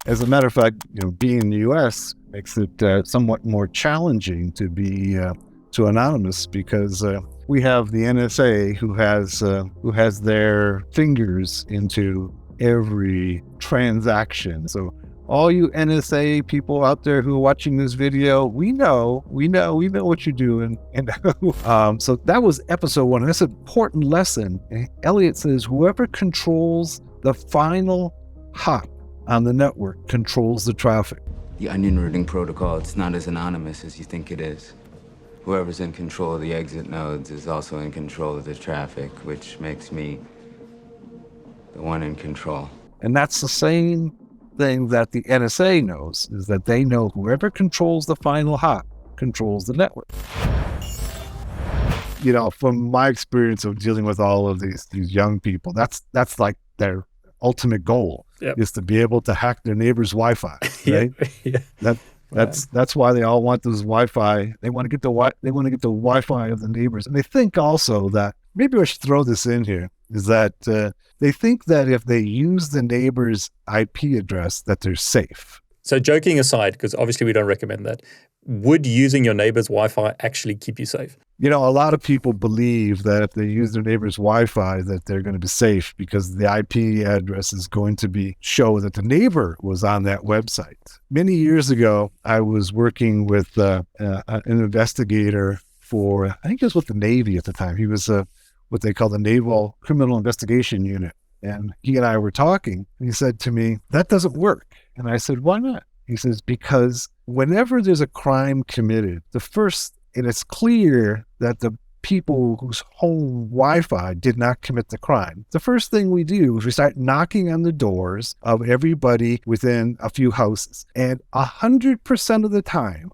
As a matter of fact, being in the U.S. makes it somewhat more challenging to be to anonymous because we have the NSA who has their fingers into every transaction. So all you NSA people out there who are watching this video, we know what you're doing. And so that was episode 1. And that's an important lesson. And Elliot says, whoever controls the final hop on the network controls the traffic. The onion routing protocol, it's not as anonymous as you think it is. Whoever's in control of the exit nodes is also in control of the traffic, which makes me the one in control. And that's the same thing that the NSA knows, is that they know whoever controls the final hop controls the network. From my experience of dealing with all of these young people, that's like their ultimate goal. Yep. Is to be able to hack their neighbor's Wi-Fi, right? Yeah. That's why they all want this Wi-Fi. They want to get the Wi-Fi of the neighbors, and they think also that maybe I should throw this in here is that they think that if they use the neighbor's IP address, that they're safe. So, joking aside, because obviously we don't recommend that, would using your neighbor's Wi-Fi actually keep you safe? A lot of people believe that if they use their neighbor's Wi-Fi, that they're going to be safe because the IP address is going to show that the neighbor was on that website. Many years ago, I was working with an investigator for, I think it was with the Navy at the time. He was what they call the Naval Criminal Investigation Unit. And he and I were talking, and he said to me, that doesn't work. And I said, why not? He says, because whenever there's a crime committed, and it's clear that the people whose home Wi-Fi did not commit the crime, the first thing we do is we start knocking on the doors of everybody within a few houses. And 100% of the time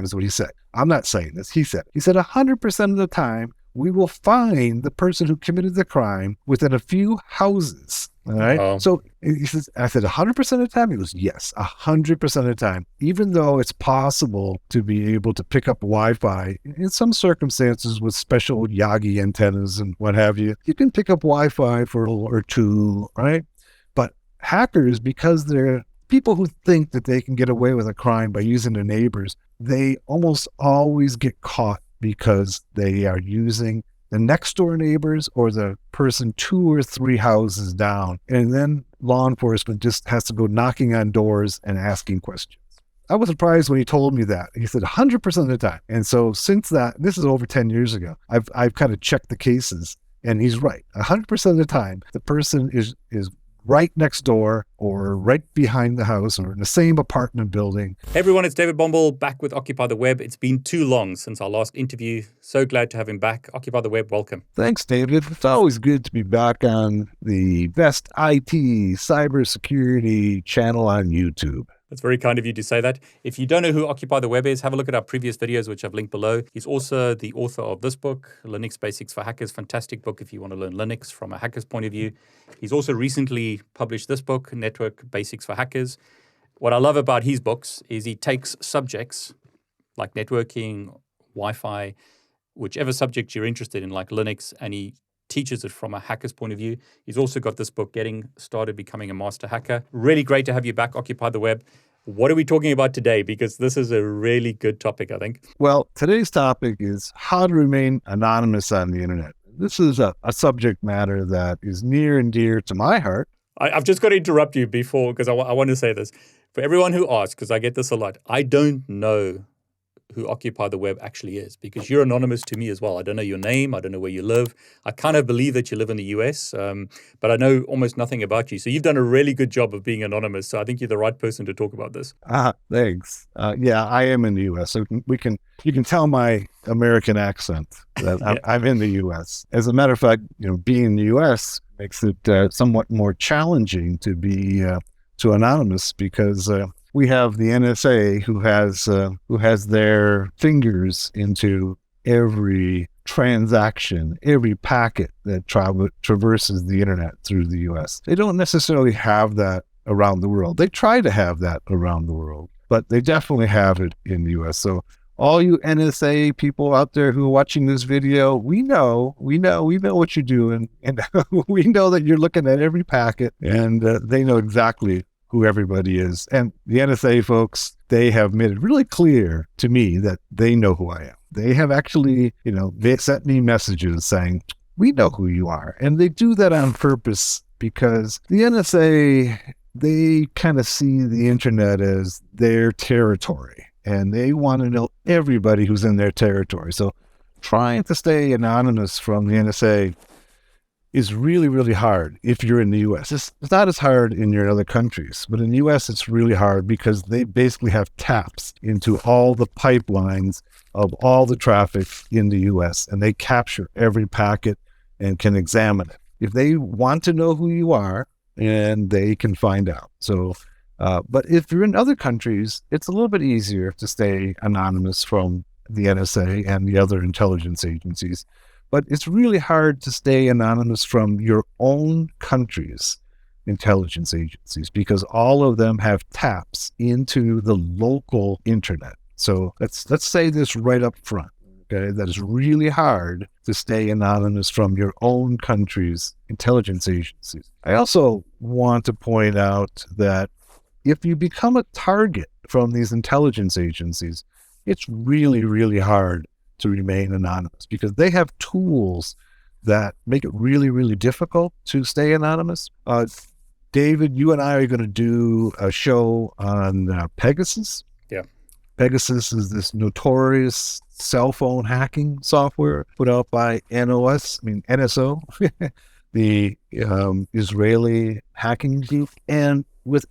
is what he said. I'm not saying this. He said 100% of the time, we will find the person who committed the crime within a few houses. All right. So he says, I said 100% of the time? He goes, yes, 100% of the time. Even though it's possible to be able to pick up Wi-Fi in some circumstances with special Yagi antennas and what have you, you can pick up Wi-Fi for a or two, right? But hackers, because they're people who think that they can get away with a crime by using their neighbors, they almost always get caught because they are using the next door neighbors or the person 2 or 3 houses down. And then law enforcement just has to go knocking on doors and asking questions. I was surprised when he told me that. He said 100% of the time. And so since that, this is over 10 years ago, I've kind of checked the cases, and he's right. 100% of the time, the person is right next door or right behind the house or in the same apartment building. Hey everyone, it's David Bombal back with Occupy the Web. It's been too long since our last interview. So glad to have him back. Occupy the Web, welcome. Thanks, David. It's always good to be back on the best IT cybersecurity channel on YouTube. That's very kind of you to say that. If you don't know who Occupy the Web is, have a look at our previous videos, which I've linked below. He's also the author of this book, Linux Basics for Hackers. Fantastic book if you want to learn Linux from a hacker's point of view. He's also recently published this book, Network Basics for Hackers. What I love about his books is he takes subjects like networking, Wi-Fi, whichever subject you're interested in, like Linux, and he teaches it from a hacker's point of view. He's also got this book, Getting Started Becoming a Master Hacker. Really great to have you back, Occupy the Web. What are we talking about today? Because this is a really good topic, I think. Well, today's topic is how to remain anonymous on the internet. This is a subject matter that is near and dear to my heart. I've just got to interrupt you before, because I want to say this. For everyone who asks, because I get this a lot, I don't know who Occupy the Web actually is, because you're anonymous to me as well. I don't know your name. I don't know where you live. I kind of believe that you live in the US, but I know almost nothing about you. So you've done a really good job of being anonymous. So I think you're the right person to talk about this. Thanks. Yeah, I am in the US. So you can tell my American accent that I'm in the US. As a matter of fact, being in the US makes it somewhat more challenging to be to anonymous because we have the NSA who has their fingers into every transaction, every packet that traverses the internet through the U.S. They don't necessarily have that around the world. They try to have that around the world, but they definitely have it in the U.S. So all you NSA people out there who are watching this video, we know what you're doing, and we know that you're looking at every packet, and they know exactly who everybody is. And the NSA folks, they have made it really clear to me that they know who I am. They have actually, they sent me messages saying, we know who you are. And they do that on purpose because the NSA, they kind of see the internet as their territory. And they want to know everybody who's in their territory. So trying to stay anonymous from the NSA is really, really hard if you're in the U.S. It's not as hard in your other countries, but in the U.S. it's really hard because they basically have taps into all the pipelines of all the traffic in the U.S., and they capture every packet and can examine it. If they want to know who you are, and they can find out. So, but if you're in other countries, it's a little bit easier to stay anonymous from the NSA and the other intelligence agencies. But it's really hard to stay anonymous from your own country's intelligence agencies because all of them have taps into the local internet. So let's say this right up front, okay? That is really hard to stay anonymous from your own country's intelligence agencies. I also want to point out that if you become a target from these intelligence agencies, it's really, really hard to remain anonymous because they have tools that make it really, really difficult to stay anonymous. David, you and I are going to do a show on Pegasus. Yeah. Pegasus is this notorious cell phone hacking software put out by NSO, the Israeli hacking group. And with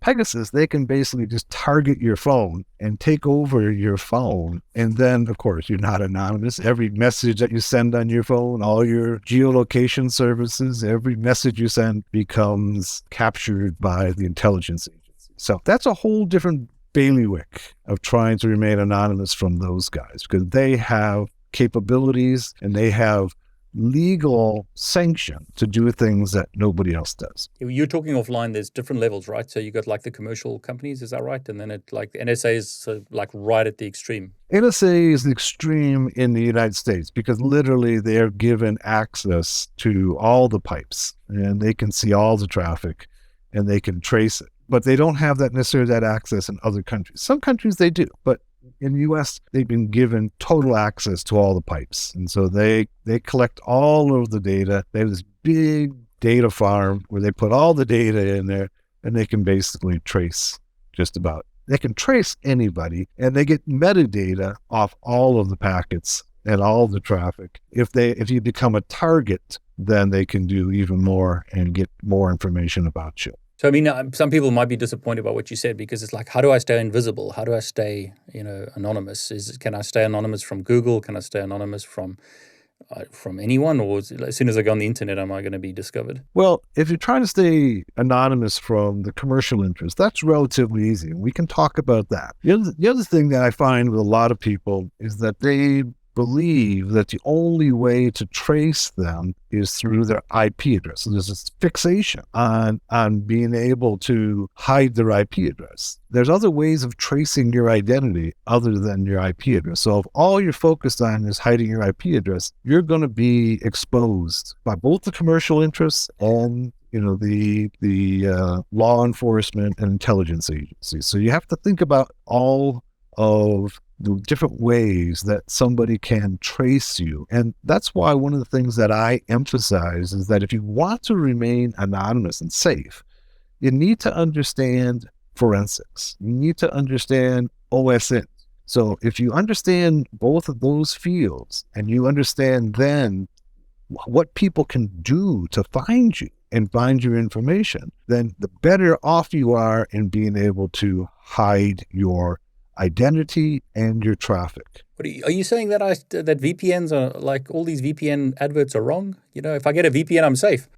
Pegasus, they can basically just target your phone and take over your phone. And then, of course, you're not anonymous. Every message that you send on your phone, all your geolocation services, every message you send becomes captured by the intelligence agency. So that's a whole different bailiwick of trying to remain anonymous from those guys because they have capabilities and they have legal sanction to do things that nobody else does. You're talking offline, there's different levels, right? So you got like the commercial companies, is that right? And then it like the NSA is like right at the extreme. NSA is the extreme in the United States because literally they're given access to all the pipes and they can see all the traffic and they can trace it. But they don't have that access in other countries. Some countries they do, but in the U.S., they've been given total access to all the pipes. And so they collect all of the data. They have this big data farm where they put all the data in there and they can basically trace they can trace anybody and they get metadata off all of the packets and all the traffic. If you become a target, then they can do even more and get more information about you. So, I mean, some people might be disappointed by what you said because it's like, how do I stay invisible? How do I stay, anonymous? Can I stay anonymous from Google? Can I stay anonymous from anyone? Or as soon as I go on the internet, am I going to be discovered? Well, if you're trying to stay anonymous from the commercial interest, that's relatively easy. We can talk about that. The other thing that I find with a lot of people is that they believe that the only way to trace them is through their IP address. So there's this fixation on being able to hide their IP address. There's other ways of tracing your identity other than your IP address. So if all you're focused on is hiding your IP address, you're going to be exposed by both the commercial interests and the law enforcement and intelligence agencies. So you have to think about all of the different ways that somebody can trace you. And that's why one of the things that I emphasize is that if you want to remain anonymous and safe, you need to understand forensics. You need to understand OSN. So if you understand both of those fields and you understand then what people can do to find you and find your information, then the better off you are in being able to hide your identity and your traffic. Are you saying that that VPNs are like all these VPN adverts are wrong? If I get a VPN, I'm safe.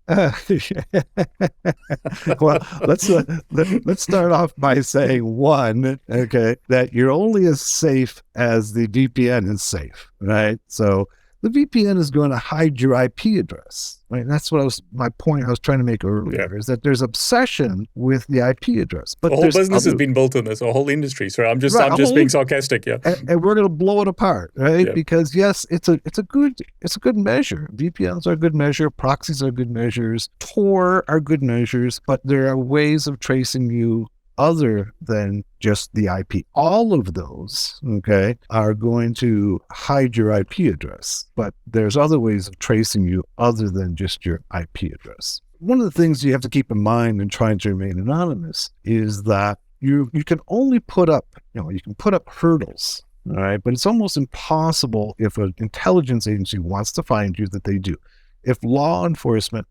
Well, let's start off by saying one, okay, that you're only as safe as the VPN is safe, right? So the VPN is going to hide your IP address, right? And that's what my point I was trying to make earlier, is that there's obsession with the IP address. But the whole business has been built on this, a whole industry. Sorry, I'm just being sarcastic, And we're going to blow it apart, right? Because yes, it's a good measure. VPNs are good measure, proxies are good measures, Tor are good measures, but there are ways of tracing you other than just the IP. All of those, okay, are going to hide your IP address, but there's other ways of tracing you other than just your IP address. One of the things you have to keep in mind in trying to remain anonymous is that you can only put up, you can put up hurdles, all right, but it's almost impossible if an intelligence agency wants to find you that they do. If law enforcement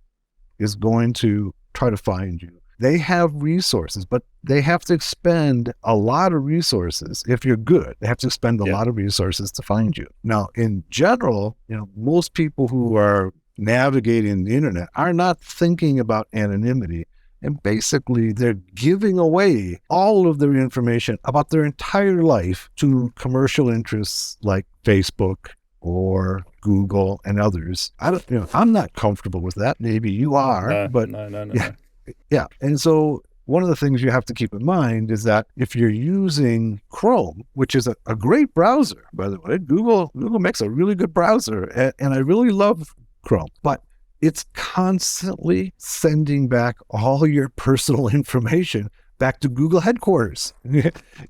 is going to try to find you, they have resources, but they have to expend a lot of resources. If you're good, they have to spend a lot of resources to find you. Now, in general, most people who are navigating the internet are not thinking about anonymity. And basically, they're giving away all of their information about their entire life to commercial interests like Facebook or Google and others. I'm not comfortable with that. Maybe you are, but no. Yeah. And so one of the things you have to keep in mind is that if you're using Chrome, which is a great browser, by the way, Google makes a really good browser, and I really love Chrome, but it's constantly sending back all your personal information back to Google headquarters.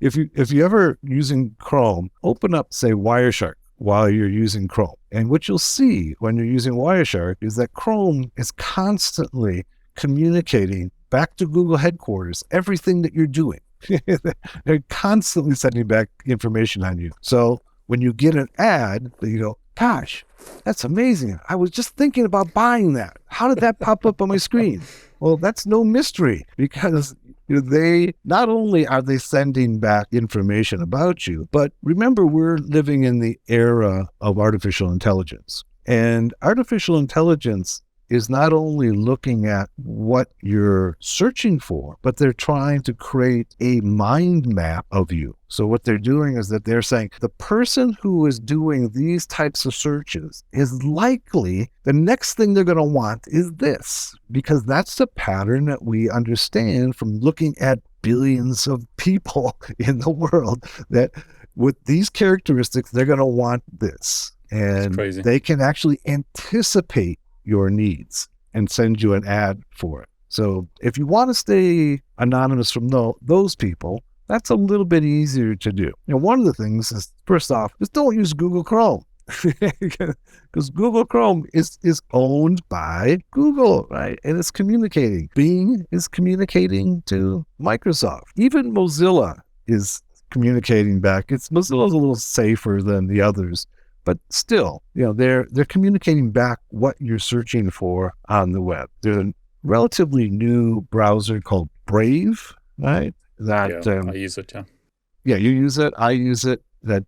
If you ever using Chrome, open up, say, Wireshark while you're using Chrome. And what you'll see when you're using Wireshark is that Chrome is constantly communicating back to Google headquarters everything that you're doing. They're constantly sending back information on you. So when you get an ad, you go, gosh, that's amazing. I was just thinking about buying that. How did that pop up on my screen? Well, that's no mystery, because they not only are they sending back information about you, but remember, we're living in the era of artificial intelligence. And artificial intelligence is not only looking at what you're searching for, but they're trying to create a mind map of you. So what they're doing is that they're saying the person who is doing these types of searches is likely the next thing they're going to want is this, because that's the pattern that we understand from looking at billions of people in the world, that with these characteristics, they're going to want this. And they can actually anticipate your needs and send you an ad for it. So if you want to stay anonymous from those people, that's a little bit easier to do. One of the things is, first off, just don't use Google Chrome, because Google Chrome is owned by Google, right? And it's communicating. Bing is communicating to Microsoft. Even Mozilla is communicating back. Mozilla's a little safer than the others, but still, they're communicating back what you're searching for on the web. There's a relatively new browser called Brave, right? I use it, Yeah, you use it. I use it. That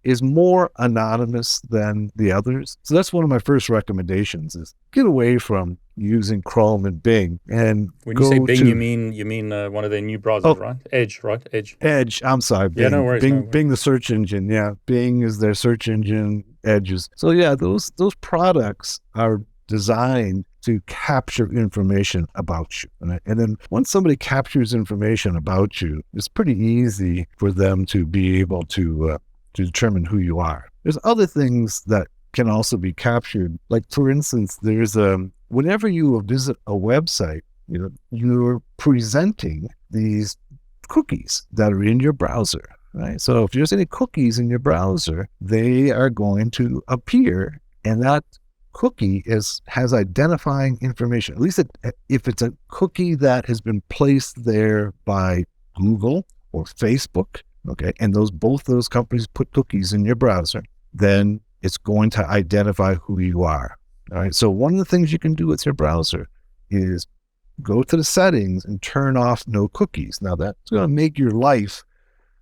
is more anonymous than the others. So that's one of my first recommendations: is get away from using Chrome and Bing. And when you say Bing, you mean one of their new browsers, right? Edge, right? Edge. I'm sorry. Bing. Yeah, no worries. Bing, the search engine. Yeah, Bing is their search engine. Edges. So yeah, those products are designed to capture information about you. And then once somebody captures information about you, it's pretty easy for them to be able to determine who you are. There's other things that can also be captured. Like, for instance, there's whenever you visit a website, you're presenting these cookies that are in your browser, right? So if there's any cookies in your browser, they are going to appear, and that cookie has identifying information. At least if it's a cookie that has been placed there by Google or Facebook, okay, and both those companies put cookies in your browser, then it's going to identify who you are. All right. So one of the things you can do with your browser is go to the settings and turn off no cookies. Now that's going to make your life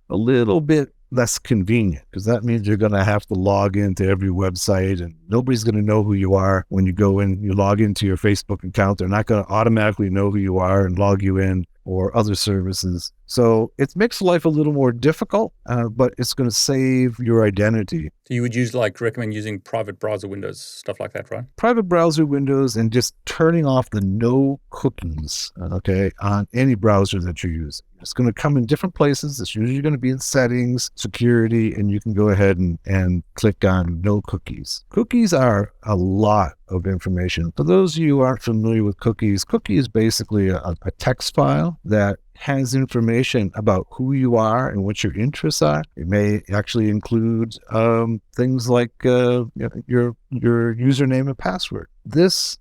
a little bit less convenient, because that means you're going to have to log into every website, and nobody's going to know who you are when you go in. You log into your Facebook account, they're not going to automatically know who you are and log you in. or other services. So it makes life a little more difficult, but it's going to save your identity. So you would recommend using private browser windows, stuff like that, right? Private browser windows and just turning off the no cookies, okay, on any browser that you use. It's going to come in different places. It's usually going to be in settings, security, and you can go ahead and click on no cookies. Cookies are a lot of information. For those of you who aren't familiar with cookies, cookie is basically a text file that has information about who you are and what your interests are. It may actually include things like your username and password. This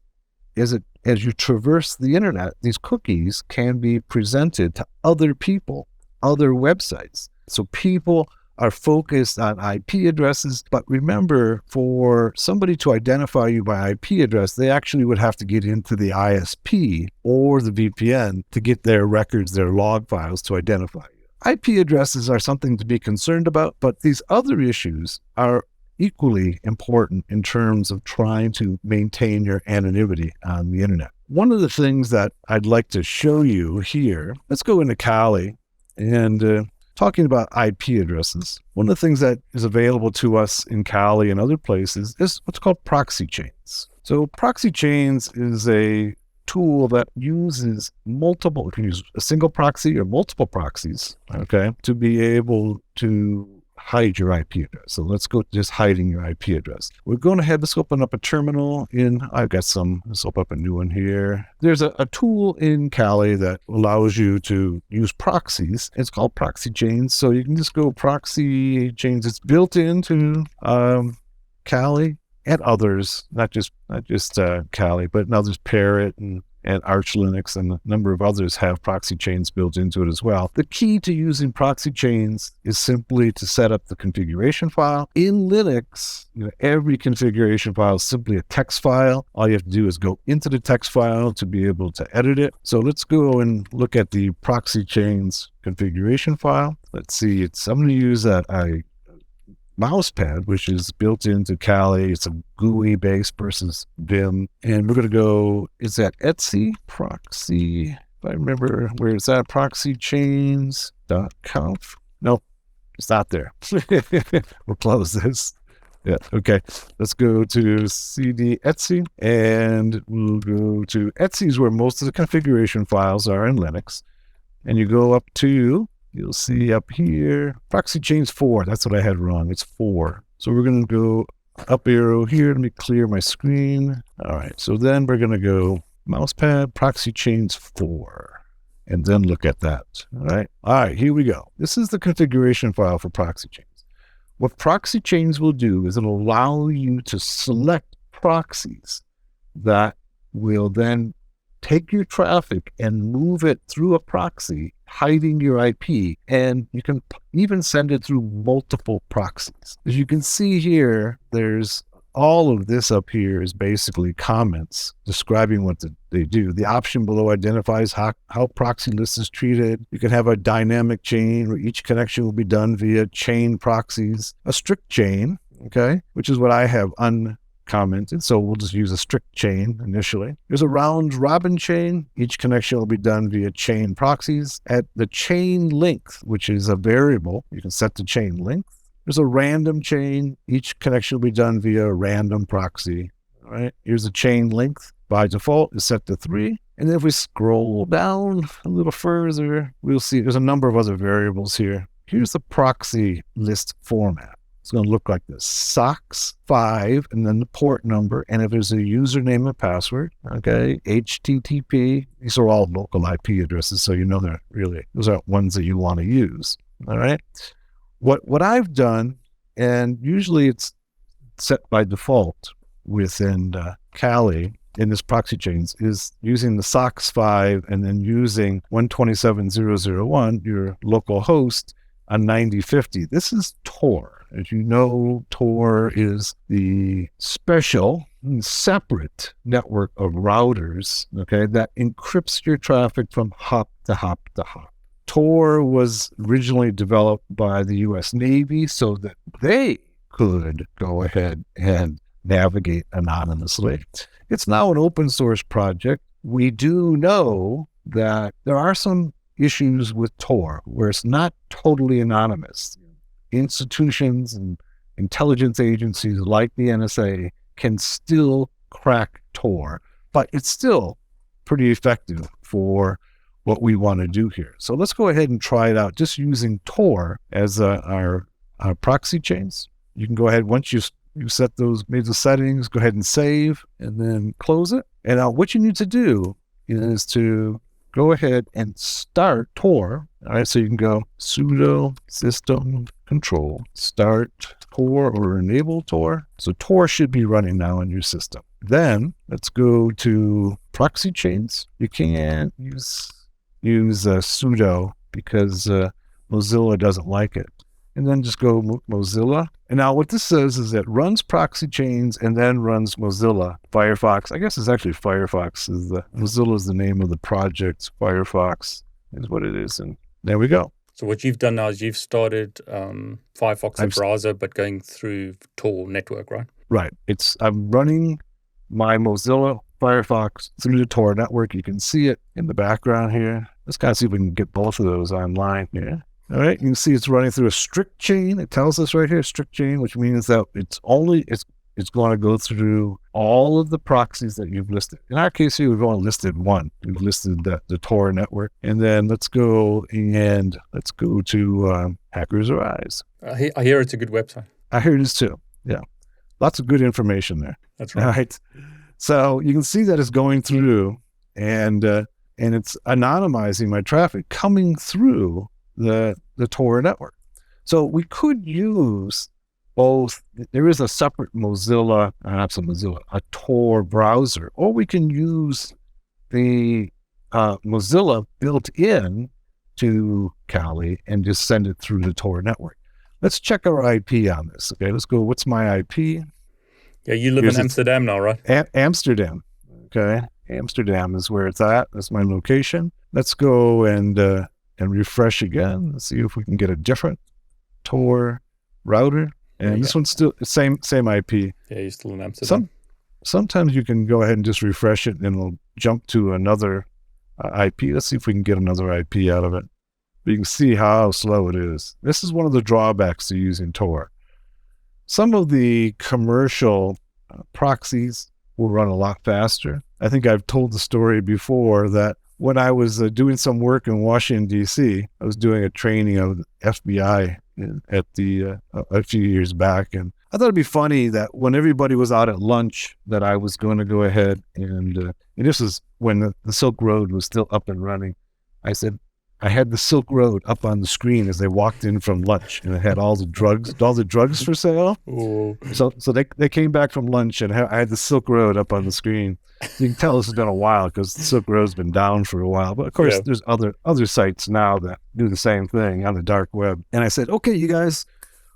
is as you traverse the internet, these cookies can be presented to other people, other websites. So people are focused on IP addresses, but remember, for somebody to identify you by IP address, they actually would have to get into the ISP or the VPN to get their records, their log files to identify you. IP addresses are something to be concerned about, but these other issues are equally important in terms of trying to maintain your anonymity on the internet. One of the things that I'd like to show you here, let's go into Kali and talking about IP addresses. One of the things that is available to us in Kali and other places is what's called Proxy Chains. So Proxy Chains is a tool that uses multiple, you can use a single proxy or multiple proxies, okay, to be able to hide your IP address. So let's go just hiding your IP address. We're going ahead, let's open up a terminal let's open up a new one here. There's a tool in Kali that allows you to use proxies. It's called Proxy Chains. So you can just go Proxy Chains. It's built into Kali and others, not just Kali, but others, Parrot and Arch Linux and a number of others have Proxy Chains built into it as well. The key to using Proxy Chains is simply to set up the configuration file. In Linux, every configuration file is simply a text file. All you have to do is go into the text file to be able to edit it. So let's go and look at the Proxy Chains configuration file. Let's see, I'm going to use a mousepad, which is built into Kali. It's a GUI base versus Vim. And we're going to go, is that Etsy proxy? If I remember, where is that? ProxyChains.conf? Nope, it's not there. We'll close this. Yeah, okay. Let's go to CD Etsy, and we'll go to Etsy is where most of the configuration files are in Linux. And you go up to, you'll see up here, Proxy Chains 4. That's what I had wrong. It's 4. So we're going to go up arrow here. Let me clear my screen. All right. So then we're going to go mousepad, Proxy Chains 4, and then look at that. All right. All right. Here we go. This is the configuration file for Proxy Chains. What Proxy Chains will do is it'll allow you to select proxies that will then take your traffic and move it through a proxy, hiding your IP, and you can even send it through multiple proxies. As you can see here, there's all of this up here is basically comments describing what they do. The option below identifies how proxy list is treated. You can have a dynamic chain where each connection will be done via chain proxies, a strict chain, okay, which is what I have uncommented. So we'll just use a strict chain initially. There's a round robin chain. Each connection will be done via chain proxies. At the chain length, which is a variable, you can set the chain length. There's a random chain. Each connection will be done via a random proxy. All right. Here's the chain length. By default is set to 3. And then if we scroll down a little further, we'll see there's a number of other variables here. Here's the proxy list format. It's going to look like this: SOCKS 5, and then the port number. And if there's a username and password, okay, HTTP. These are all local IP addresses, so those aren't ones that you want to use. All right. What I've done, and usually it's set by default within Kali in this Proxy Chains, is using the SOCKS 5 and then using 127.0.0.1, your local host, on 9050. This is Tor. As you know, Tor is the special and separate network of routers, okay, that encrypts your traffic from hop to hop to hop. Tor was originally developed by the U.S. Navy so that they could go ahead and navigate anonymously. It's now an open source project. We do know that there are some issues with Tor where it's not totally anonymous. Institutions and intelligence agencies like the NSA can still crack Tor, but it's still pretty effective for what we want to do here. So let's go ahead and try it out just using Tor as our proxy chains. You can go ahead, once you set those, made the settings, go ahead and save and then close it. And now what you need to do is to go ahead and start Tor. All right, so you can go sudo system control start Tor or enable Tor. So Tor should be running now on your system. Then let's go to Proxy Chains. You can't use sudo because Mozilla doesn't like it. And then just go Mozilla. And now what this says is it runs Proxy Chains and then runs Mozilla. Firefox, I guess it's actually Firefox. Mozilla is the name of the project. Firefox is what it is. And there we go. So what you've done now is you've started Firefox, a browser, but going through Tor network, right? Right. I'm running my Mozilla Firefox through the Tor network. You can see it in the background here. Let's kind of see if we can get both of those online here. All right, you can see it's running through a strict chain. It tells us right here, strict chain, which means that it's going to go through all of the proxies that you've listed. In our case here, we've only listed one. We've listed the Tor network. And then let's go to Hackers Arise. I hear it's a good website. I hear it is too. Yeah, lots of good information there. That's right. All right. So you can see that it's going through, and it's anonymizing my traffic coming through the Tor network. So we could use both. There is a separate a Tor browser, or we can use the Mozilla built in to Kali and just send it through the Tor network. Let's check our IP on this. Okay, let's go. What's my IP? Yeah, you live in Amsterdam now, right? Amsterdam. Okay, Amsterdam is where it's at. That's my location. Let's go and refresh again. Let's see if we can get a different Tor router. And this one's still the same IP. Yeah, you're still in Amsterdam. Sometimes you can go ahead and just refresh it and it'll jump to another IP. Let's see if we can get another IP out of it. But you can see how slow it is. This is one of the drawbacks to using Tor. Some of the commercial proxies will run a lot faster. I think I've told the story before that when I was doing some work in Washington, D.C., I was doing a training of the FBI a few years back. And I thought it'd be funny that when everybody was out at lunch, that I was going to go ahead and this was when the Silk Road was still up and running. I said, I had the Silk Road up on the screen as they walked in from lunch, and it had all the drugs for sale. Ooh. So they came back from lunch, and I had the Silk Road up on the screen. You can tell this has been a while because the Silk Road's been down for a while. But of course, there's other sites now that do the same thing on the dark web. And I said, okay, you guys,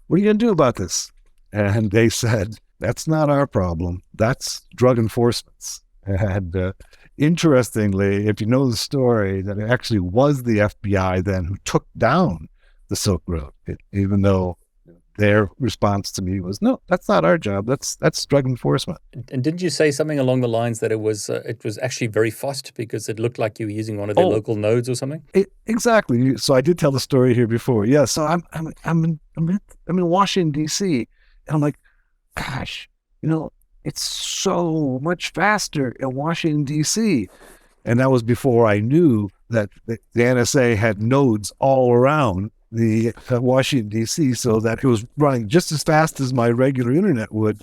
what are you going to do about this? And they said, that's not our problem. That's drug enforcement's. And interestingly, if you know the story, that it actually was the FBI then who took down the Silk Road, even though their response to me was, no, that's not our job. That's drug enforcement. And didn't you say something along the lines that it was actually very fast because it looked like you were using one of their local nodes or something? Exactly. So I did tell the story here before. Yeah. So I'm in Washington D.C. and I'm like, gosh, it's so much faster in Washington, D.C. And that was before I knew that the NSA had nodes all around the Washington, D.C., so that it was running just as fast as my regular internet would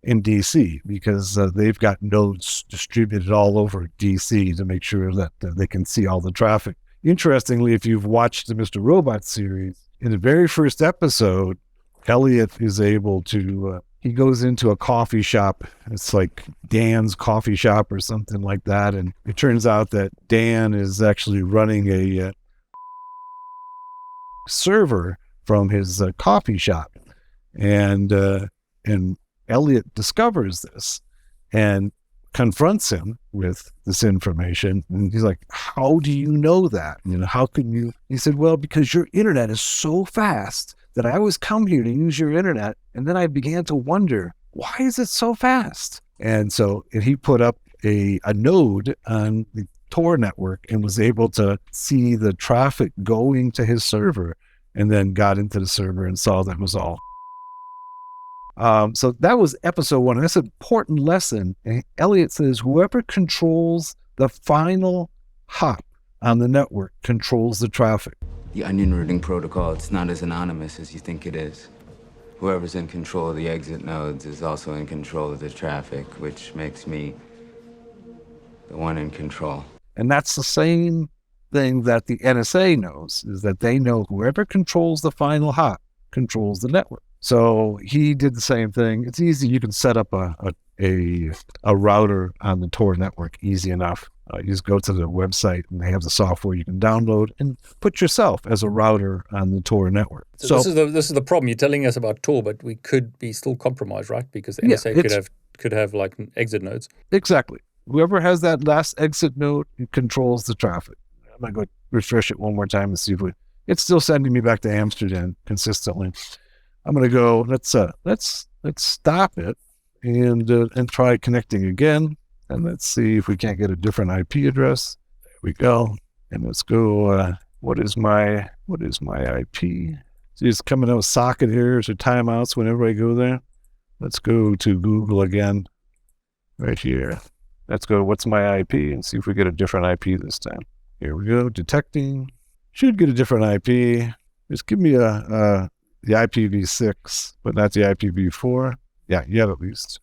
in D.C., because they've got nodes distributed all over D.C. to make sure that they can see all the traffic. Interestingly, if you've watched the Mr. Robot series, in the very first episode, Elliot is able to... he goes into a coffee shop. It's like Dan's coffee shop or something like that. And it turns out that Dan is actually running a server from his coffee shop. And Elliot discovers this and confronts him with this information. And he's like, how do you know that? How can you? He said, well, because your internet is so fast that I always come here to use your internet. And then I began to wonder, why is it so fast? And so he put up a node on Tor network and was able to see the traffic going to his server, and then got into the server and saw that it was all. So that was episode 1. And that's an important lesson. And Elliot says, whoever controls the final hop on the network controls the traffic. The onion routing protocol, it's not as anonymous as you think it is. Whoever's in control of the exit nodes is also in control of the traffic, which makes me the one in control. And that's the same thing that the NSA knows, is that they know whoever controls the final hop controls the network. So he did the same thing. It's easy. You can set up a router on the Tor network easy enough. You just go to the website and they have the software you can download and put yourself as a router on the Tor network. So this is the problem. You're telling us about Tor, but we could be still compromised, right? Because the NSA could have like exit nodes. Exactly. Whoever has that last exit node controls the traffic. I'm gonna go refresh it one more time and see if it's still sending me back to Amsterdam consistently. I'm gonna go. Let's stop it and try connecting again, and let's see if we can't get a different IP address. There we go. And let's go. What is my IP? See, it's coming out with socket errors or timeouts whenever I go there. Let's go to Google again, right here. Let's go. What's my IP and see if we get a different IP this time. Here we go. Detecting. Should get a different IP. Just give me the IPv6, but not the IPv4. Yeah, at least.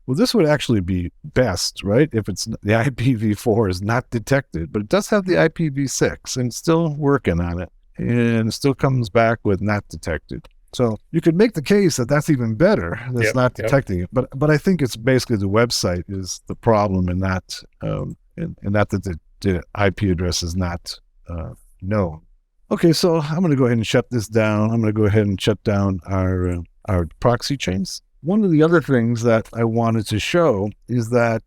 Well, this would actually be best, right? If it's the IPv4 is not detected, but it does have the IPv6 and it's still working on it, and it still comes back with not detected. So you could make the case that that's even better. That's not detecting it, but I think it's basically the website is the problem, and not that the IP address is not known. Okay, so I'm going to go ahead and shut this down. I'm going to go ahead and shut down our proxy chains. One of the other things that I wanted to show is that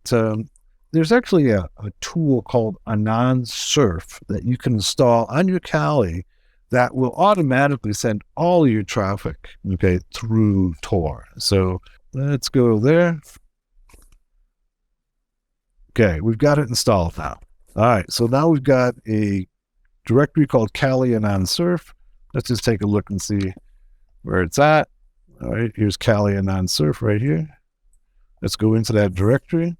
there's actually a tool called AnonSurf that you can install on your Kali that will automatically send all your traffic, okay, through Tor. So let's go there. Okay, we've got it installed now. All right, so now we've got a directory called Kali AnonSurf. Let's just take a look and see where it's at. All right, here's Kali AnonSurf right here. Let's go into that directory.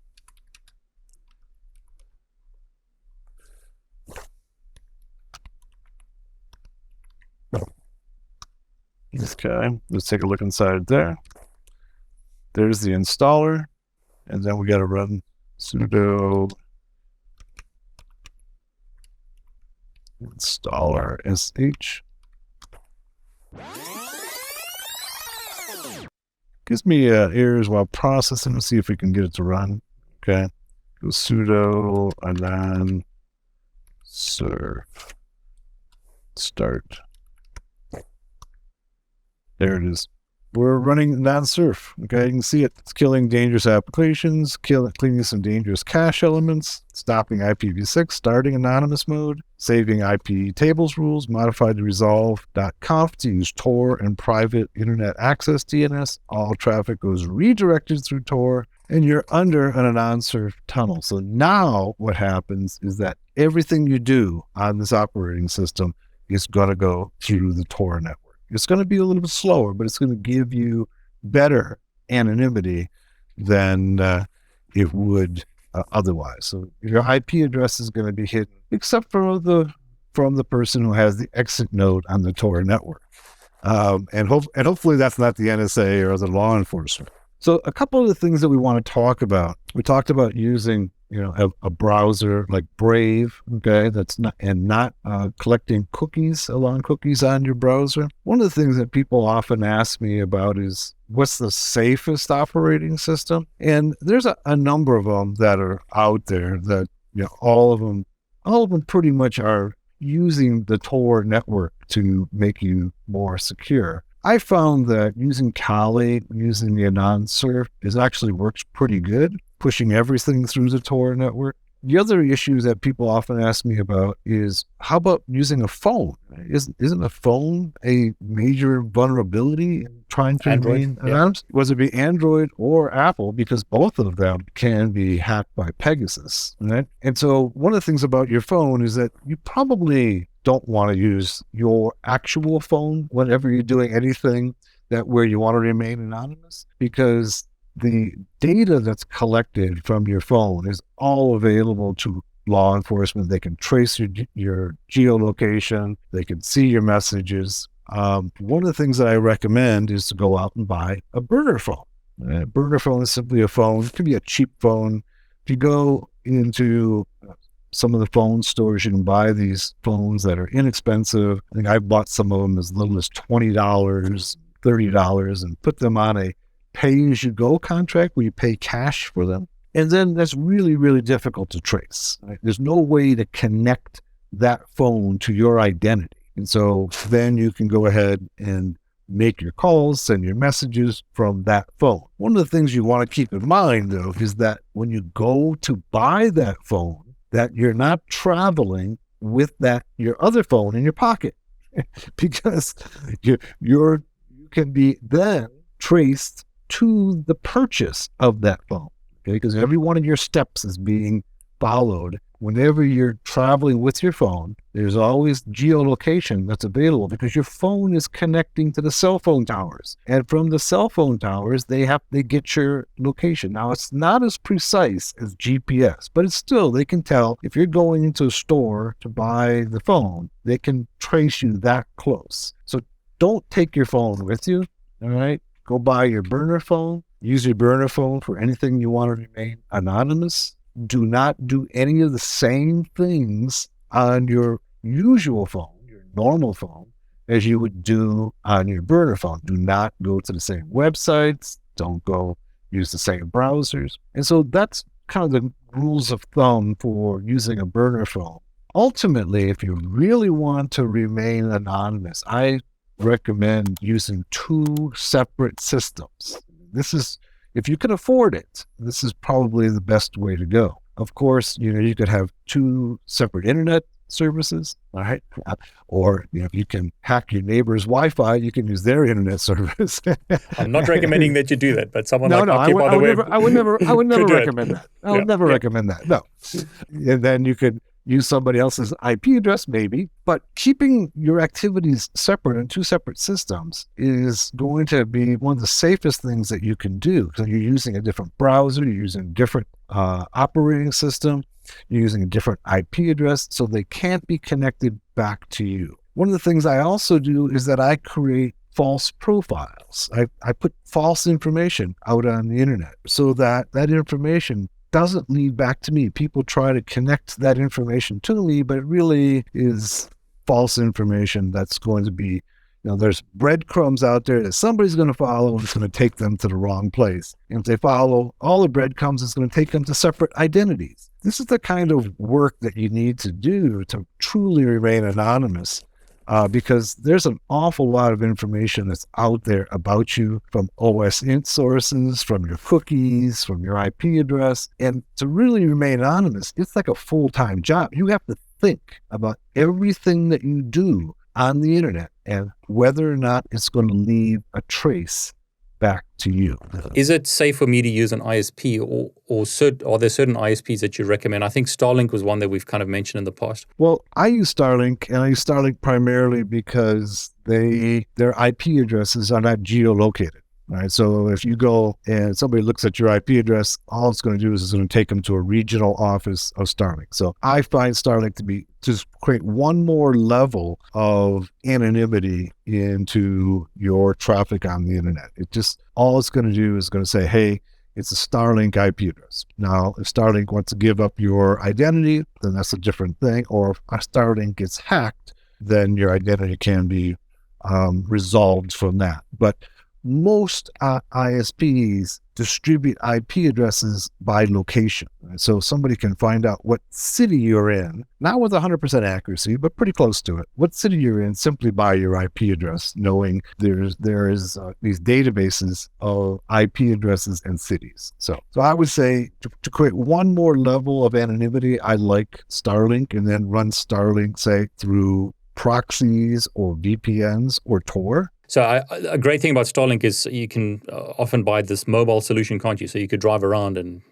Okay, let's take a look inside there. There's the installer, and then we got to run sudo installer sh. Gives me errors while processing. Let's see if we can get it to run. Okay, go sudo AnonSurf start. There it is. We're running AnonSurf. Okay, you can see it. It's killing dangerous applications, cleaning some dangerous cache elements, stopping IPv6, starting anonymous mode, saving IP tables rules, modified the resolve.conf to use Tor and private internet access DNS. All traffic goes redirected through Tor, and you're under an AnonSurf tunnel. So now what happens is that everything you do on this operating system is going to go through the Tor network. It's going to be a little bit slower, but it's going to give you better anonymity than it would otherwise. So your IP address is going to be hidden, except from the person who has the exit node on the Tor network. And hopefully that's not the NSA or the law enforcement. So a couple of the things that we want to talk about. We talked about using a browser like Brave, okay, that's not collecting alarm cookies on your browser. One of the things that people often ask me about is what's the safest operating system? And there's a number of them that are out there that, all of them pretty much are using the Tor network to make you more secure. I found that using Kali, using the AnonSurf, actually works pretty good, pushing everything through the Tor network. The other issue that people often ask me about is, how about using a phone? Isn't a phone a major vulnerability in trying to Android, remain yeah. anonymous? Whether it be Android or Apple, because both of them can be hacked by Pegasus, right? And so one of the things about your phone is that you probably don't want to use your actual phone whenever you're doing anything that where you want to remain anonymous, because the data that's collected from your phone is all available to law enforcement. They can trace your geolocation. They can see your messages. One of the things that I recommend is to go out and buy a burner phone. A burner phone is simply a phone. It can be a cheap phone. If you go into some of the phone stores, you can buy these phones that are inexpensive. I think I've bought some of them as little as $20, $30, and put them on a pay-as-you-go contract where you pay cash for them. And then that's really, really difficult to trace. Right? There's no way to connect that phone to your identity. And so then you can go ahead and make your calls, send your messages from that phone. One of the things you want to keep in mind, though, is that when you go to buy that phone, that you're not traveling with your other phone in your pocket, because you can be then traced to the purchase of that phone, okay? Because every one of your steps is being followed. Whenever you're traveling with your phone, there's always geolocation that's available because your phone is connecting to the cell phone towers. And from the cell phone towers, they get your location. Now, it's not as precise as GPS, but it's still, they can tell if you're going into a store to buy the phone, they can trace you that close. So don't take your phone with you, all right? Go buy your burner phone. Use your burner phone for anything you want to remain anonymous. Do not do any of the same things on your usual phone, your normal phone, as you would do on your burner phone. Do not go to the same websites. Don't go use the same browsers. And so that's kind of the rules of thumb for using a burner phone. Ultimately, if you really want to remain anonymous, I recommend using 2 separate systems. This is, if you can afford it, this is probably the best way to go. Of course, you could have 2 separate internet services, all right? Or if you can hack your neighbor's Wi-Fi, you can use their internet service. I'm not recommending that you do that, but someone No, like no, I would never could do recommend it. that. I would never recommend that. No. And then you could use somebody else's IP address, maybe, but keeping your activities separate in 2 separate systems is going to be one of the safest things that you can do. So you're using a different browser, you're using a different operating system, you're using a different IP address, so they can't be connected back to you. One of the things I also do is that I create false profiles. I put false information out on the internet so that information doesn't lead back to me. People try to connect that information to me, but it really is false information that's going to be, there's breadcrumbs out there that somebody's going to follow and it's going to take them to the wrong place. And if they follow all the breadcrumbs, it's going to take them to separate identities. This is the kind of work that you need to do to truly remain anonymous. Because there's an awful lot of information that's out there about you from OS int sources, from your cookies, from your IP address. And to really remain anonymous, it's like a full-time job. You have to think about everything that you do on the internet and whether or not it's going to leave a trace back to you. Is it safe for me to use an ISP or are there certain ISPs that you recommend? I think Starlink was one that we've kind of mentioned in the past. Well, I use Starlink, and I use Starlink primarily because their IP addresses are not geolocated. Right. So if you go and somebody looks at your IP address, all it's going to do is it's going to take them to a regional office of Starlink. So I find Starlink to just create one more level of anonymity into your traffic on the internet. All it's going to do is going to say, hey, it's a Starlink IP address. Now, if Starlink wants to give up your identity, then that's a different thing. Or if a Starlink gets hacked, then your identity can be resolved from that. But most ISPs distribute IP addresses by location. So somebody can find out what city you're in, not with 100% accuracy, but pretty close to it. What city you're in simply by your IP address, knowing there is these databases of IP addresses and cities. So I would say to create one more level of anonymity, I like Starlink, and then run Starlink, say, through proxies or VPNs or Tor. So a great thing about Starlink is you can often buy this mobile solution, can't you? So you could drive around and,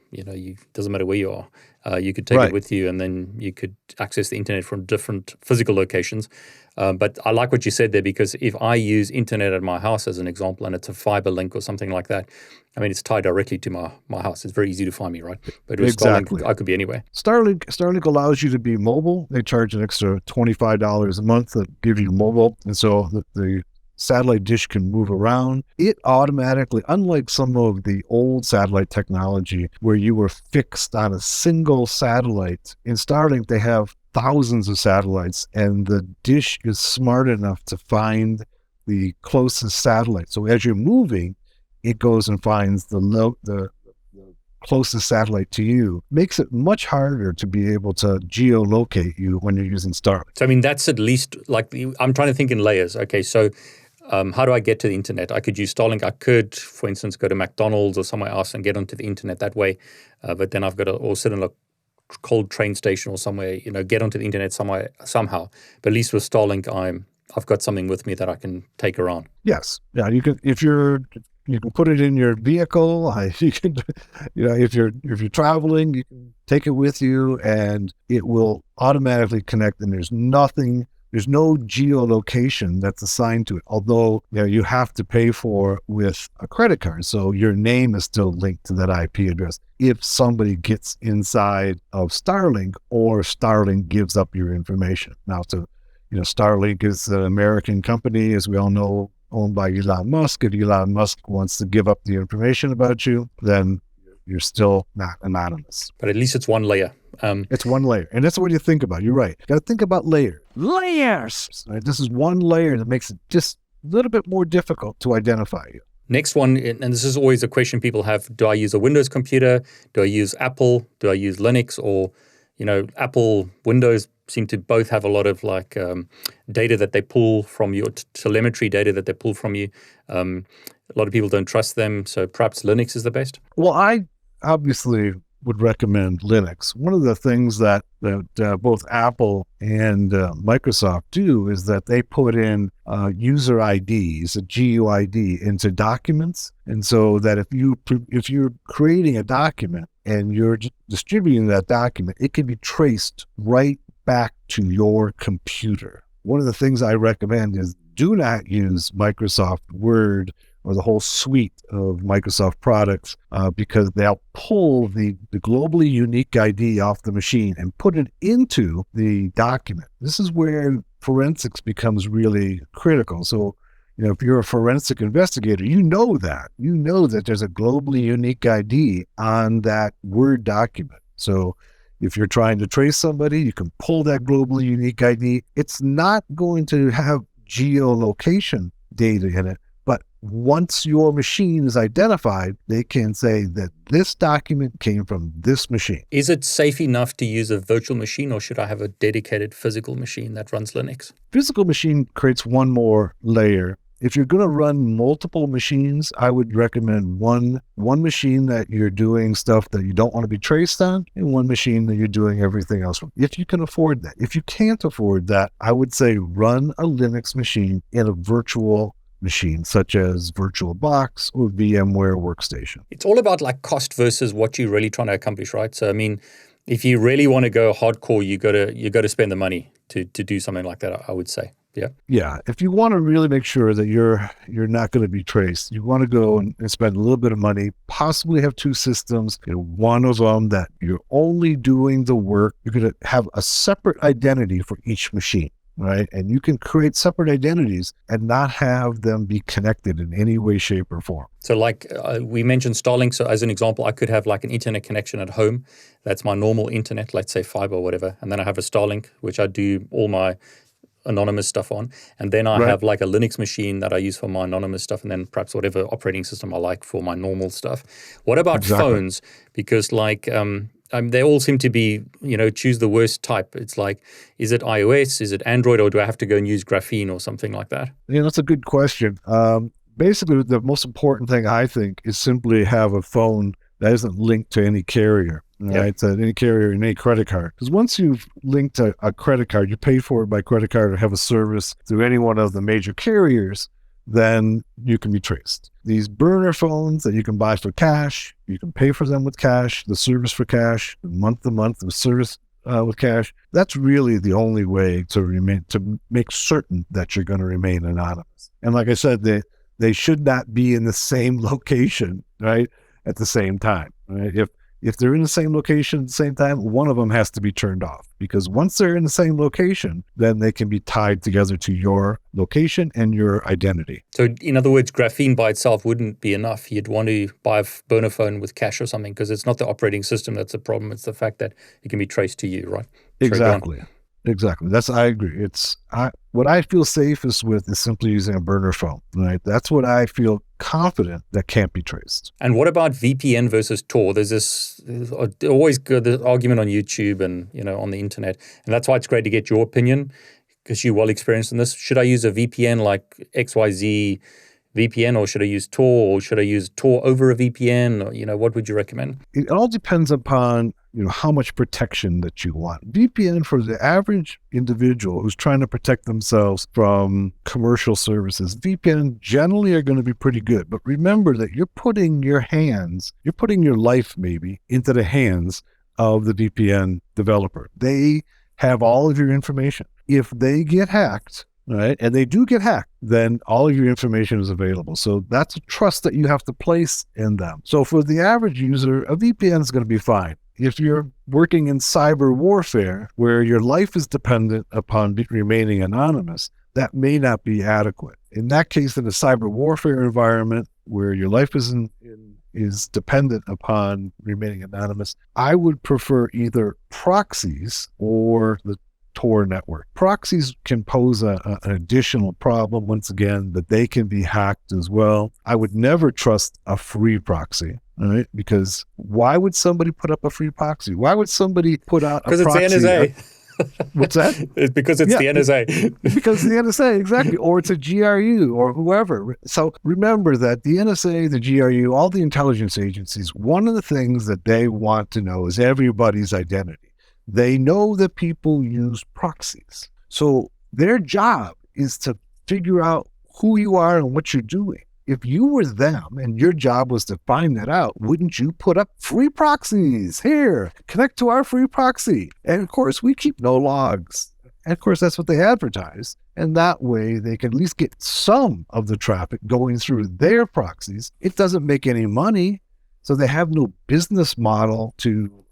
doesn't matter where you are. You could take it with you, and then you could access the internet from different physical locations. But I like what you said there, because if I use internet at my house as an example, and it's a fiber link or something like that, I mean, it's tied directly to my house. It's very easy to find me, right? But with Starlink, I could be anywhere. Starlink allows you to be mobile. They charge an extra $25 a month to give you mobile. And so the satellite dish can move around. It automatically, unlike some of the old satellite technology where you were fixed on a single satellite, in Starlink they have thousands of satellites, and the dish is smart enough to find the closest satellite. So as you're moving, it goes and finds the closest satellite to you. Makes it much harder to be able to geolocate you when you're using Starlink. So I mean, that's at least I'm trying to think in layers. Okay, so how do I get to the internet? I could use Starlink. I could, for instance, go to McDonald's or somewhere else and get onto the internet that way. But then I've got to sit in a cold train station or somewhere, get onto the internet somehow. But at least with Starlink, I've got something with me that I can take around. Yes. Yeah. You can, you can put it in your vehicle. You can, if you're traveling, you can take it with you, and it will automatically connect. And there's no geolocation that's assigned to it. Although you have to pay for with a credit card, so your name is still linked to that IP address. If somebody gets inside of Starlink, or Starlink gives up your information. Now, Starlink is an American company, as we all know, owned by Elon Musk. If Elon Musk wants to give up the information about you, then you're still not anonymous. But at least it's one layer. It's one layer. And that's what you think about. You're right. Got to think about layers. Right? This is one layer that makes it just a little bit more difficult to identify you. Next one, and this is always a question people have, do I use a Windows computer? Do I use Apple? Do I use Linux? Or, Apple, Windows seem to both have a lot of data that they pull from you, telemetry data that they pull from you. A lot of people don't trust them, so perhaps Linux is the best? Well, I obviously would recommend Linux. One of the things that both Apple and Microsoft do is that they put in user IDs, a GUID, into documents. And so that if you're creating a document and you're distributing that document, it can be traced right back to your computer. One of the things I recommend is do not use Microsoft Word or the whole suite of Microsoft products because they'll pull the globally unique ID off the machine and put it into the document. This is where forensics becomes really critical. So, if you're a forensic investigator, you know that there's a globally unique ID on that Word document. So if you're trying to trace somebody, you can pull that globally unique ID. It's not going to have geolocation data in it, but once your machine is identified, they can say that this document came from this machine. Is it safe enough to use a virtual machine, or should I have a dedicated physical machine that runs Linux? Physical machine creates one more layer. If you're going to run multiple machines, I would recommend one machine that you're doing stuff that you don't want to be traced on, and one machine that you're doing everything else from, if you can afford that. If you can't afford that, I would say run a Linux machine in a virtual machine, such as VirtualBox or VMware Workstation. It's all about cost versus what you're really trying to accomplish, right? So, I mean, if you really want to go hardcore, you got to spend the money to do something like that, I would say. Yeah. Yeah. If you want to really make sure that you're not going to be traced, you want to go and spend a little bit of money, possibly have two systems. One of them that you're only doing the work. You're going to have a separate identity for each machine, right? And you can create separate identities and not have them be connected in any way, shape, or form. So we mentioned Starlink. So as an example, I could have an internet connection at home. That's my normal internet, let's say fiber or whatever. And then I have a Starlink, which I do all my anonymous stuff on, and then I have like a Linux machine that I use for my anonymous stuff, and then perhaps whatever operating system I like for my normal stuff. What about phones? Because like they all seem to be, choose the worst type. It's like, is it iOS, is it Android, or do I have to go and use Graphene or something like that? That's a good question. Basically, the most important thing I think is simply have a phone that isn't linked to any carrier, right? To any carrier and any credit card. Because once you've linked a credit card, you pay for it by credit card or have a service through any one of the major carriers, then you can be traced. These burner phones that you can buy for cash, you can pay for them with cash, the service for cash, month to month, the service with cash. That's really the only way to make certain that you're going to remain anonymous. And like I said, they should not be in the same location, right, at the same time. Right? If they're in the same location at the same time, one of them has to be turned off, because once they're in the same location, then they can be tied together to your location and your identity. So in other words, Graphene by itself wouldn't be enough. You'd want to buy a burner phone with cache or something, because it's not the operating system that's the problem. It's the fact that it can be traced to you, right? Exactly. I agree. What I feel safest with is simply using a burner phone, right? That's what I feel confident that can't be traced. And what about VPN versus Tor? There's always good argument on YouTube and on the internet, and that's why it's great to get your opinion, because you're well experienced in this. Should I use a VPN like XYZ VPN, or should I use Tor, or should I use Tor over a VPN? Or, what would you recommend? It all depends upon how much protection that you want. VPN for the average individual who's trying to protect themselves from commercial services, VPN generally are going to be pretty good. But remember that you're putting your life maybe into the hands of the VPN developer. They have all of your information. If they get hacked, right, and they do get hacked, then all of your information is available. So that's a trust that you have to place in them. So for the average user, a VPN is going to be fine. If you're working in cyber warfare, where your life is dependent upon remaining anonymous, that may not be adequate. In that case, in a cyber warfare environment where your life is dependent upon remaining anonymous, I would prefer either proxies or the Tor network. Proxies can pose an additional problem, once again, that they can be hacked as well. I would never trust a free proxy, all right? Because why would somebody put up a free proxy? Why would somebody put out a proxy? Because it's the NSA. What's that? It's because it's the NSA. Because the NSA, exactly. Or it's a GRU or whoever. So remember that the NSA, the GRU, all the intelligence agencies, one of the things that they want to know is everybody's identity. They know that people use proxies. So their job is to figure out who you are and what you're doing. If you were them and your job was to find that out, wouldn't you put up free proxies? Here, connect to our free proxy. And of course, we keep no logs. And of course, that's what they advertise. And that way, they can at least get some of the traffic going through their proxies. It doesn't make any money. So they have no business model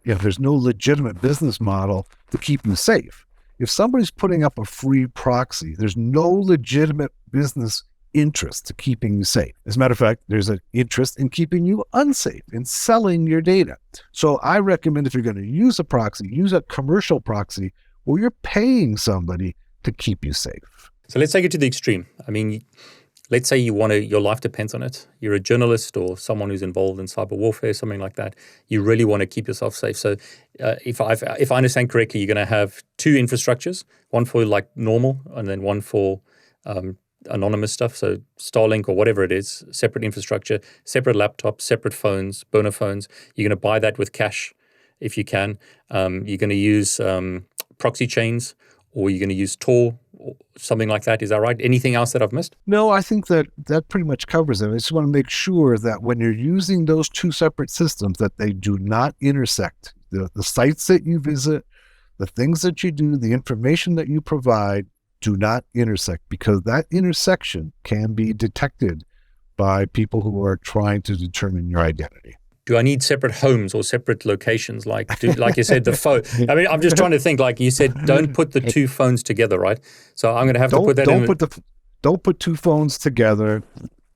there's no legitimate business model to keep you safe. If somebody's putting up a free proxy, there's no legitimate business interest to keeping you safe. As a matter of fact, there's an interest in keeping you unsafe, in selling your data. So I recommend, if you're going to use a proxy, use a commercial proxy where you're paying somebody to keep you safe. So let's take it to the extreme. I mean, let's say your life depends on it. You're a journalist or someone who's involved in cyber warfare, something like that. You really want to keep yourself safe. So if I understand correctly, you're going to have two infrastructures, one for like normal and then one for anonymous stuff. So Starlink or whatever it is, separate infrastructure, separate laptops, separate phones, burner phones. You're going to buy that with cash if you can. You're going to use Proxy Chains, or you're going to use Tor, or something like that. Is that right? Anything else that I've missed? No, I think that pretty much covers it. I just want to make sure that when you're using those two separate systems, that they do not intersect. The sites that you visit, the things that you do, the information that you provide do not intersect, because that intersection can be detected by people who are trying to determine your identity. Do I need separate homes or separate locations? Like you said, the phone. I mean, I'm just trying to think. Like you said, don't put the two phones together, right? So I'm going to have to put that in. Don't put two phones together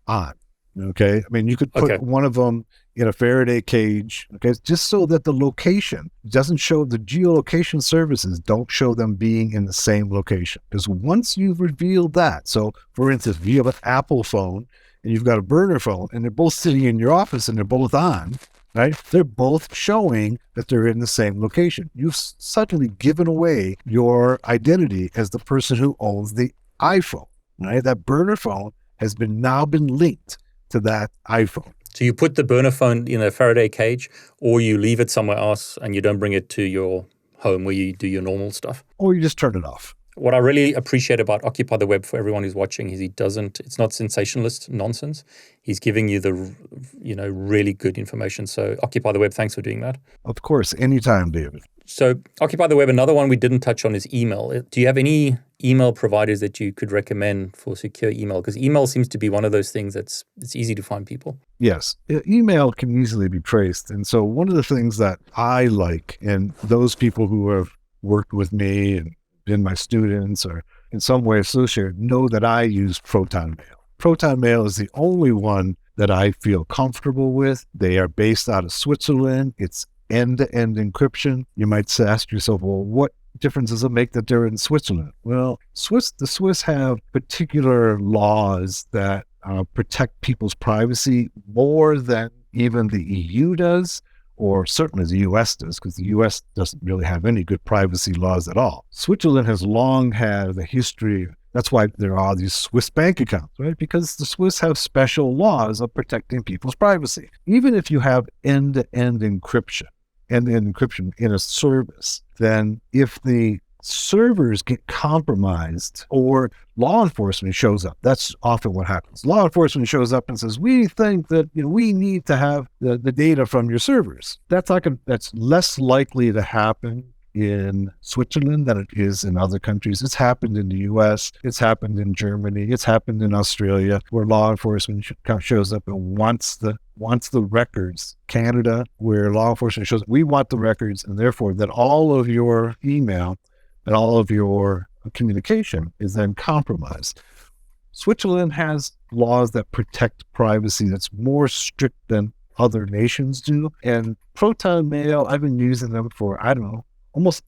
on. Okay. I mean, you could put Okay. one of them in a Faraday cage, okay, just so that the location doesn't show, the geolocation services don't show them being in the same location. Because once you've revealed that, so for instance, if you have an Apple phone and you've got a burner phone and they're both sitting in your office and they're both on, right? They're both showing that they're in the same location. You've suddenly given away your identity as the person who owns the iPhone, right? That burner phone has now been linked to that iPhone. So you put the burner phone in a Faraday cage, or you leave it somewhere else and you don't bring it to your home where you do your normal stuff. Or you just turn it off. What I really appreciate about Occupy the Web for everyone who's watching is it's not sensationalist nonsense. He's giving you the, really good information. So Occupy the Web, thanks for doing that. Of course, anytime, David. So Occupy the Web, another one we didn't touch on is email. Do you have any email providers that you could recommend for secure email? Because email seems to be one of those things it's easy to find people. Yes, email can easily be traced. And so one of the things that I like, and those people who have worked with me and been my students or in some way associated, know that I use Proton Mail. Proton Mail is the only one that I feel comfortable with. They are based out of Switzerland. It's end-to-end encryption. You might ask yourself, well, what difference does it make that they're in Switzerland? Well, the Swiss have particular laws that protect people's privacy more than even the EU does, or certainly the US does, because the US doesn't really have any good privacy laws at all. Switzerland has long had a history. That's why there are these Swiss bank accounts, right? Because the Swiss have special laws of protecting people's privacy. Even if you have end-to-end encryption, in a service, then if the servers get compromised or law enforcement shows up, that's often what happens. Law enforcement shows up and says, we think that we need to have the data from your servers. That's less likely to happen in Switzerland than it is in other countries. It's happened in the US, it's happened in Germany, it's happened in Australia, where law enforcement shows up and wants the records. Canada, where law enforcement shows up, we want the records, and therefore that all of your email and all of your communication is then compromised. Switzerland has laws that protect privacy that's more strict than other nations do. And Proton Mail, I've been using them for, I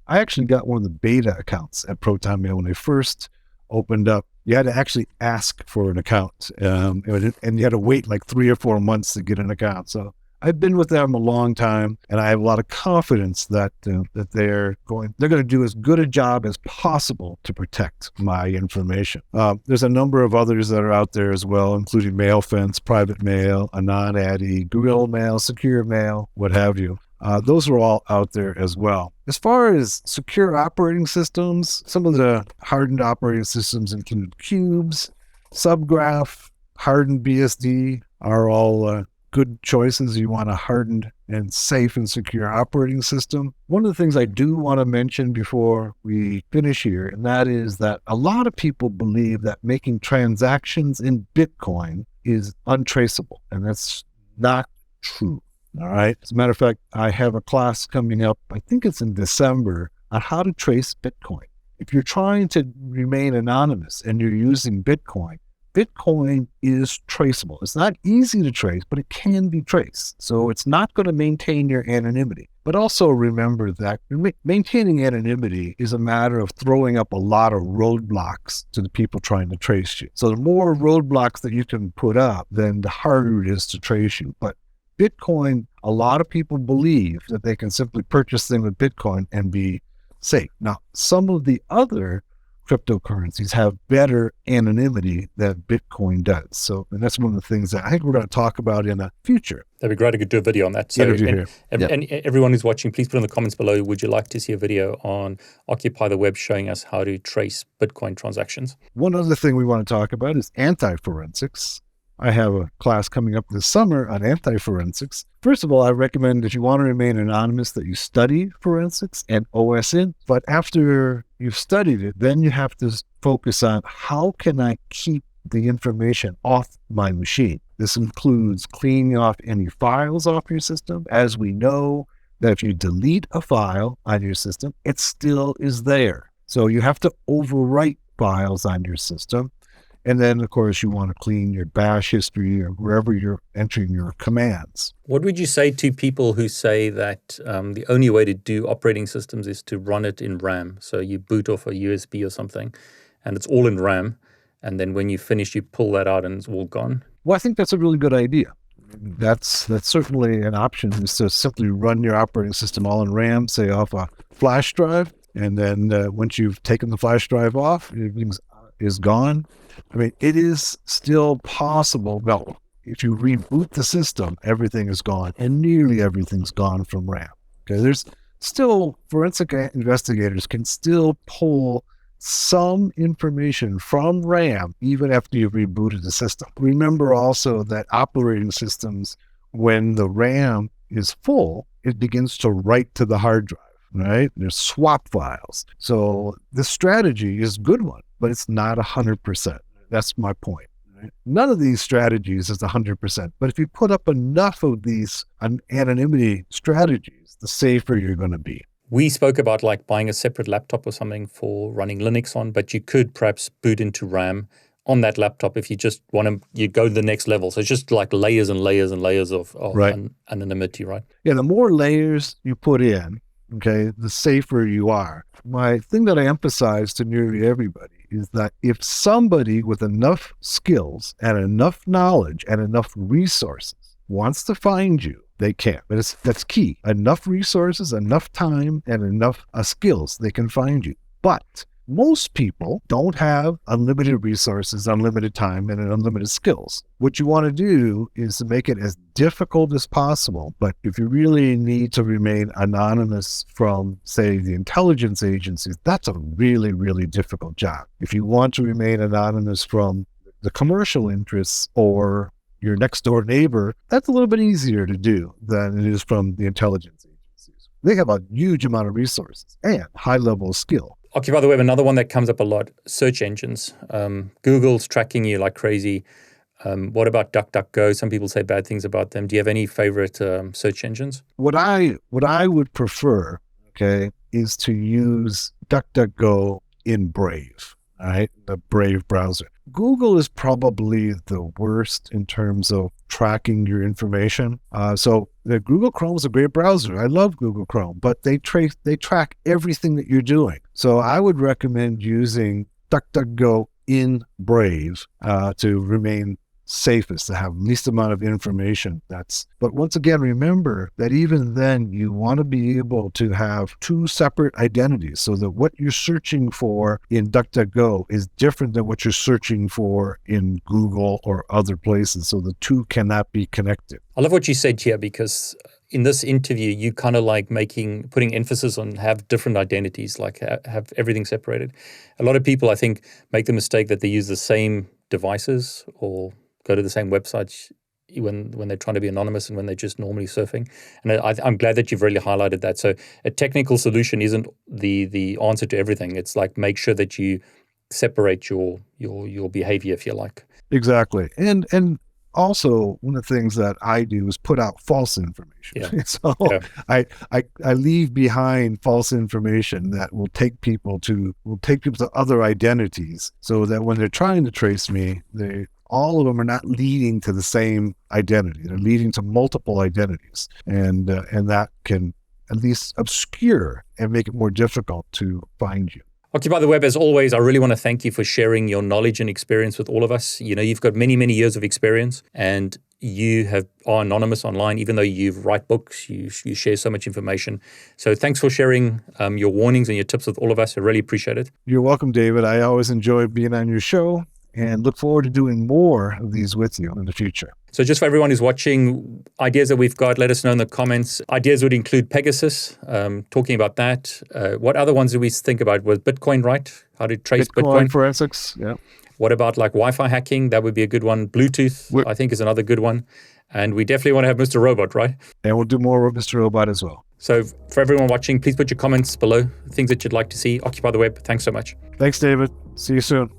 actually got one of the beta accounts at Proton Mail when they first opened up. You had to actually ask for an account, and you had to wait like 3 or 4 months to get an account. So I've been with them a long time, and I have a lot of confidence that they're going to do as good a job as possible to protect my information. There's a number of others that are out there as well, including MailFence, Private Mail, Anon-Addy, Guerrilla Mail, Secure Mail, what have you. Those are all out there as well. As far as secure operating systems, some of the hardened operating systems include Cubes, Subgraph, hardened BSD are all good choices. You want a hardened and safe and secure operating system. One of the things I do want to mention before we finish here, and that is that a lot of people believe that making transactions in Bitcoin is untraceable, and that's not true. All right. As a matter of fact, I have a class coming up, I think it's in December, on how to trace Bitcoin. If you're trying to remain anonymous and you're using Bitcoin, Bitcoin is traceable. It's not easy to trace, but it can be traced. So it's not going to maintain your anonymity. But also remember that maintaining anonymity is a matter of throwing up a lot of roadblocks to the people trying to trace you. So the more roadblocks that you can put up, then the harder it is to trace you. But Bitcoin, a lot of people believe that they can simply purchase things with Bitcoin and be safe. Now, some of the other cryptocurrencies have better anonymity than Bitcoin does. So, and that's one of the things that I think we're going to talk about in the future. That'd be great. I could do a video on that. So, and everyone who's watching, please put in the comments below, would you like to see a video on Occupy the Web showing us how to trace Bitcoin transactions? One other thing we want to talk about is anti-forensics. I have a class coming up this summer on anti-forensics. First of all, I recommend if you want to remain anonymous that you study forensics and OSINT. But after you've studied it, then you have to focus on how can I keep the information off my machine. This includes cleaning off any files off your system. As we know that if you delete a file on your system, it still is there. So you have to overwrite files on your system. And then, of course, you want to clean your bash history or wherever you're entering your commands. What would you say to people who say that the only way to do operating systems is to run it in RAM? So you boot off a USB or something, and it's all in RAM. And then when you finish, you pull that out and it's all gone. Well, I think that's a really good idea. That's certainly an option, is to simply run your operating system all in RAM, say off a flash drive. And then once you've taken the flash drive off, everything is gone. I mean, it is still possible. Well, if you reboot the system, everything is gone, and nearly everything's gone from RAM. Okay, there's still, forensic investigators can still pull some information from RAM even after you've rebooted the system. Remember also that operating systems, when the RAM is full, it begins to write to the hard drive, right? There's swap files. So the strategy is a good one, but it's not 100%. That's my point. Right? None of these strategies is 100%, but if you put up enough of these anonymity strategies, the safer you're going to be. We spoke about like buying a separate laptop or something for running Linux on, but you could perhaps boot into RAM on that laptop if you just want to, you go to the next level. So it's just like layers and layers and layers of right. Anonymity, right? Yeah, the more layers you put in, okay, the safer you are. My thing that I emphasize to nearly everybody is that if somebody with enough skills and enough knowledge and enough resources wants to find you, they can. But that's key. Enough resources, enough time, and enough skills, they can find you. But most people don't have unlimited resources, unlimited time, and unlimited skills. What you want to do is to make it as difficult as possible. But if you really need to remain anonymous from, say, the intelligence agencies, that's a really, really difficult job. If you want to remain anonymous from the commercial interests or your next door neighbor, that's a little bit easier to do than it is from the intelligence agencies. They have a huge amount of resources and high level of skill. OccupyTheWeb, another one that comes up a lot, search engines. Google's tracking you like crazy. What about DuckDuckGo? Some people say bad things about them. Do you have any favorite search engines? What I would prefer, okay, is to use DuckDuckGo in Brave, all right, the Brave browser. Google is probably the worst in terms of tracking your information. So the Google Chrome is a great browser. I love Google Chrome, but they track everything that you're doing. So I would recommend using DuckDuckGo in Brave to remain safest, to have least amount of information. But once again, remember that even then you want to be able to have two separate identities so that what you're searching for in DuckDuckGo is different than what you're searching for in Google or other places. So the two cannot be connected. I love what you said here, because in this interview, you kind of like putting emphasis on have different identities, like have everything separated. A lot of people, I think, make the mistake that they use the same devices or go to the same websites when they're trying to be anonymous and when they're just normally surfing. And I'm glad that you've really highlighted that. So a technical solution isn't the answer to everything. It's like make sure that you separate your behavior, if you like. Exactly. And also, one of the things that I do is put out false information. Yeah. So Yeah. I leave behind false information that will take people to other identities, so that when they're trying to trace me, all of them are not leading to the same identity. They're leading to multiple identities, and that can at least obscure and make it more difficult to find you. OccupyTheWeb, as always, I really want to thank you for sharing your knowledge and experience with all of us. You know, you've got many, many years of experience, and you are anonymous online, even though you write books, you share so much information. So thanks for sharing your warnings and your tips with all of us. I really appreciate it. You're welcome, David. I always enjoy being on your show and look forward to doing more of these with you in the future. So just for everyone who's watching, ideas that we've got, let us know in the comments. Ideas would include Pegasus, talking about that. What other ones do we think about? Was Bitcoin, right? How to trace Bitcoin? Forensics, yeah. What about like Wi-Fi hacking? That would be a good one. Bluetooth, I think, is another good one. And we definitely want to have Mr. Robot, right? And we'll do more with Mr. Robot as well. So for everyone watching, please put your comments below, things that you'd like to see. OccupyTheWeb, thanks so much. Thanks, David. See you soon.